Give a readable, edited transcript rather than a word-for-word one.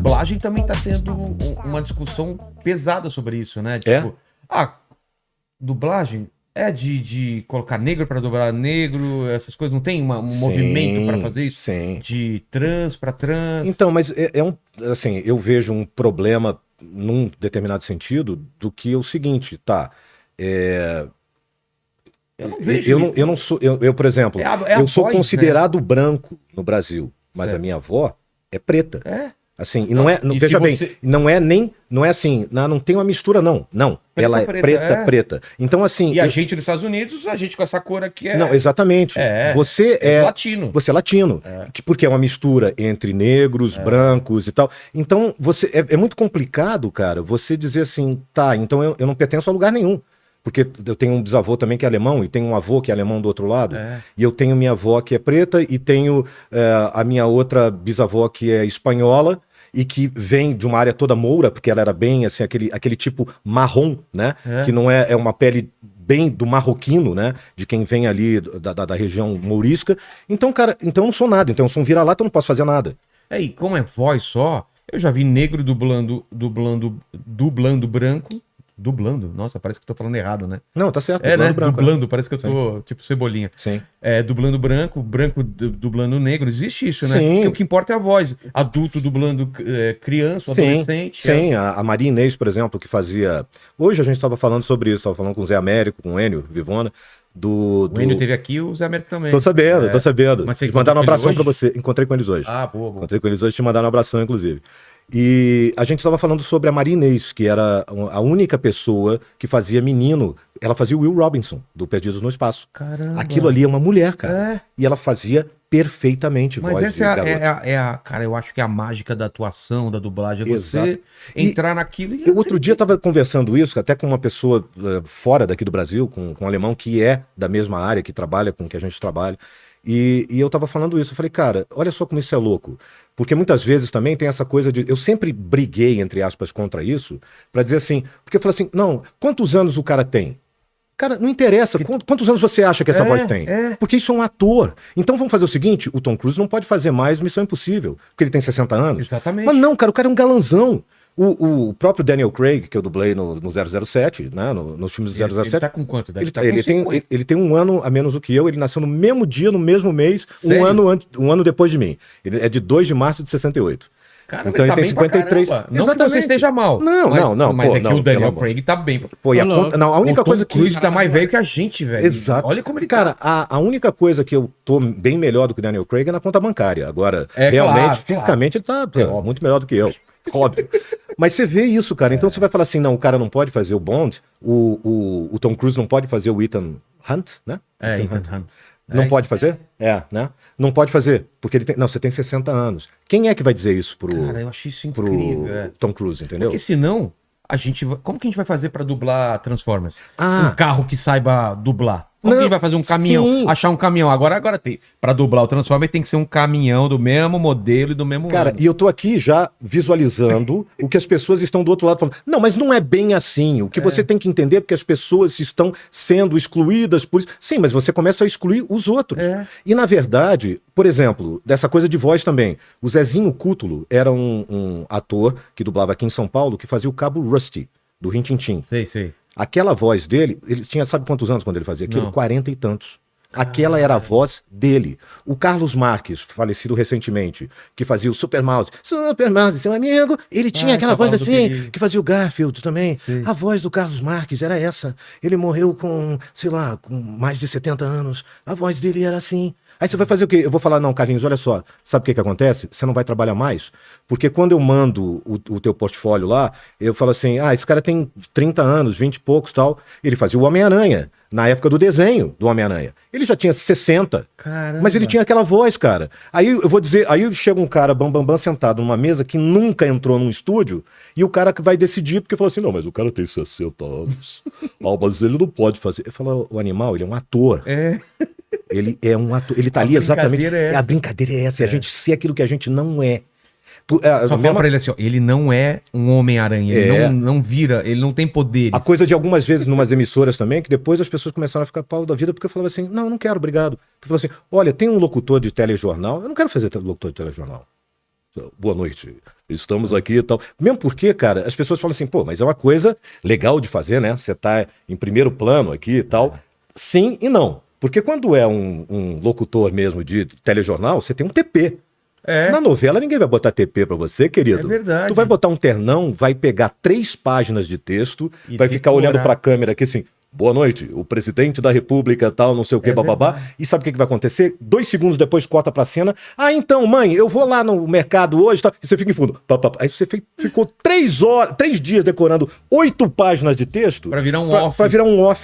dublagem também tá tendo uma discussão pesada sobre isso, né? Tipo, dublagem é de colocar negro pra dublar negro, essas coisas. Não tem um movimento pra fazer isso? Sim. De trans pra trans? Então, mas assim, eu vejo um problema num determinado sentido do que o seguinte, tá? Eu não vejo. Eu não sou, por exemplo, eu sou considerado branco no Brasil, mas a minha avó é preta. Assim, e não é, veja bem, não é assim, não tem uma mistura, não. Ela é preta. Então, assim. E a gente nos Estados Unidos, a gente com essa cor aqui é. Não, exatamente. Você é latino. Você é latino. Porque é uma mistura entre negros, brancos e tal. Então, é muito complicado, cara, você dizer assim, tá, então eu não pertenço a lugar nenhum. Porque eu tenho um bisavô também que é alemão, e tenho um avô que é alemão do outro lado, e eu tenho minha avó que é preta, e tenho a minha outra bisavó que é espanhola, e que vem de uma área toda moura, porque ela era bem, assim, aquele tipo marrom, né? Que não é uma pele bem do marroquino, né? De quem vem ali da região mourisca. Então, cara, então eu não sou nada, então eu sou um vira-lata, eu não posso fazer nada. E como é voz só, eu já vi negro dublando branco. Dublando? Nossa, parece que eu tô falando errado, né? Não, tá certo. Dublando, né? Branco, dublando, parece que eu tô tipo Cebolinha. Sim. Dublando branco dublando negro. Existe isso, né? Sim. Porque o que importa é a voz. Adulto dublando criança, adolescente. Sim, a Maria Inês, por exemplo, que fazia... Hoje a gente estava falando sobre isso, estava falando com o Zé Américo, com o Enio Vivona. O Enio teve aqui, o Zé Américo também. Tô sabendo. Mas você mandaram um abração pra você. Encontrei com eles hoje. Boa. Encontrei com eles hoje, te mandaram um abração, inclusive. E a gente estava falando sobre a Maria Inês, que era a única pessoa que fazia menino. Ela fazia o Will Robinson, do Perdidos no Espaço. Caramba. Aquilo ali é uma mulher, cara. E ela fazia perfeitamente voz. Mas essa cara, eu acho que é a mágica da atuação, da dublagem. É você entrar naquilo e... Outro dia eu estava conversando isso até com uma pessoa fora daqui do Brasil, com um alemão que é da mesma área, que trabalha com o que a gente trabalha. E eu tava falando isso, eu falei, cara, olha só como isso é louco. Porque muitas vezes também tem essa coisa de... Eu sempre briguei, entre aspas, contra isso, pra dizer assim... Porque eu falei assim, não, quantos anos o cara tem? Cara, não interessa. Quantos anos você acha que essa voz tem? Porque isso é um ator. Então vamos fazer o seguinte, o Tom Cruise não pode fazer mais Missão Impossível, porque ele tem 60 anos. Exatamente. Mas não, cara, o cara é um galanzão. O próprio Daniel Craig, que eu dublei no 007, né, nos filmes do 007... Ele tá com quanto? Ele tem um ano a menos do que eu, ele nasceu no mesmo dia, no mesmo mês, um ano depois de mim. Ele é de 2 de março de 68. Caramba, então ele tem 53. Não que você esteja mal. Não. Mas é que o Daniel Craig tá bem. A única coisa que... O Cruise tá mais velho que a gente, velho. Exato. Olha como ele tá. Cara, a única coisa que eu tô bem melhor do que o Daniel Craig é na conta bancária. Agora, realmente, fisicamente, ele tá muito melhor do que eu. Óbvio. Mas você vê isso, cara. Então você vai falar assim, não, o cara não pode fazer o Bond, o Tom Cruise não pode fazer o Ethan Hunt, né? Ethan Hunt. Não pode fazer? Né? Não pode fazer, porque ele tem... Não, você tem 60 anos. Quem é que vai dizer isso pro... Cara, eu acho isso incrível. Tom Cruise, entendeu? Porque senão, como que a gente vai fazer pra dublar Transformers? Um carro que saiba dublar. Como que a gente vai fazer um caminhão? Achar um caminhão. Agora tem. Pra dublar o Transformer tem que ser um caminhão do mesmo modelo e do mesmo Cara, ano. E eu tô aqui já visualizando o que as pessoas estão do outro lado falando. Não, mas não é bem assim. O que você tem que entender é porque as pessoas estão sendo excluídas por isso. Sim, mas você começa a excluir os outros. E na verdade, por exemplo, dessa coisa de voz também. O Zezinho Cútulo era um ator que dublava aqui em São Paulo que fazia o Cabo Rusty, do Rin Tin Tin. Sei. Aquela voz dele, ele tinha, sabe quantos anos quando ele fazia aquilo? 40 e tantos. Aquela era a voz dele. O Carlos Marques, falecido recentemente, que fazia o Super Mouse, seu amigo, ele tinha aquela voz assim, que fazia o Garfield também. A voz do Carlos Marques era essa. Ele morreu com, sei lá, com mais de 70 anos. A voz dele era assim. Aí você vai fazer o quê? Eu vou falar, não, Carlinhos, olha só, sabe o que acontece? Você não vai trabalhar mais, porque quando eu mando o teu portfólio lá, eu falo assim, esse cara tem 30 anos, 20 e poucos e tal, ele fazia o Homem-Aranha, na época do desenho do Homem-Aranha. Ele já tinha 60, Caramba. Mas ele tinha aquela voz, cara. Aí eu vou dizer, aí chega um cara bambambam sentado numa mesa que nunca entrou num estúdio, e o cara que vai decidir, porque falou assim, não, mas o cara tem 60 anos, mas ele não pode fazer. Eu falo, o animal, ele é um ator. Ele é um ator, ele tá ali exatamente. A brincadeira é essa, é a gente ser aquilo que a gente não é. Só fala pra ele assim, ó, ele não é um Homem-Aranha, ele não vira, ele não tem poderes. A coisa de algumas vezes numas emissoras também, que depois as pessoas começaram a ficar pau da vida, porque eu falava assim, não, eu não quero, obrigado. Eu falava assim, olha, tem um locutor de telejornal, eu não quero fazer locutor de telejornal. Boa noite, estamos aqui e tal. Mesmo porque, cara, as pessoas falam assim, pô, mas é uma coisa legal de fazer, né? Você tá em primeiro plano aqui e tal. Sim e não. Porque quando é um locutor mesmo de telejornal, você tem um TP. Na novela ninguém vai botar TP pra você, querido. É verdade. Tu vai botar um ternão, vai pegar 3 páginas de texto, e vai ficar olhando pra câmera aqui assim, boa noite, o presidente da república tal, não sei o que, bababá. Verdade. E sabe o que vai acontecer? 2 segundos depois corta pra cena. Ah, então, mãe, eu vou lá no mercado hoje, tá? E você fica em fundo. Aí você ficou 3 dias decorando 8 páginas de texto. Pra virar um off. Pra virar um off.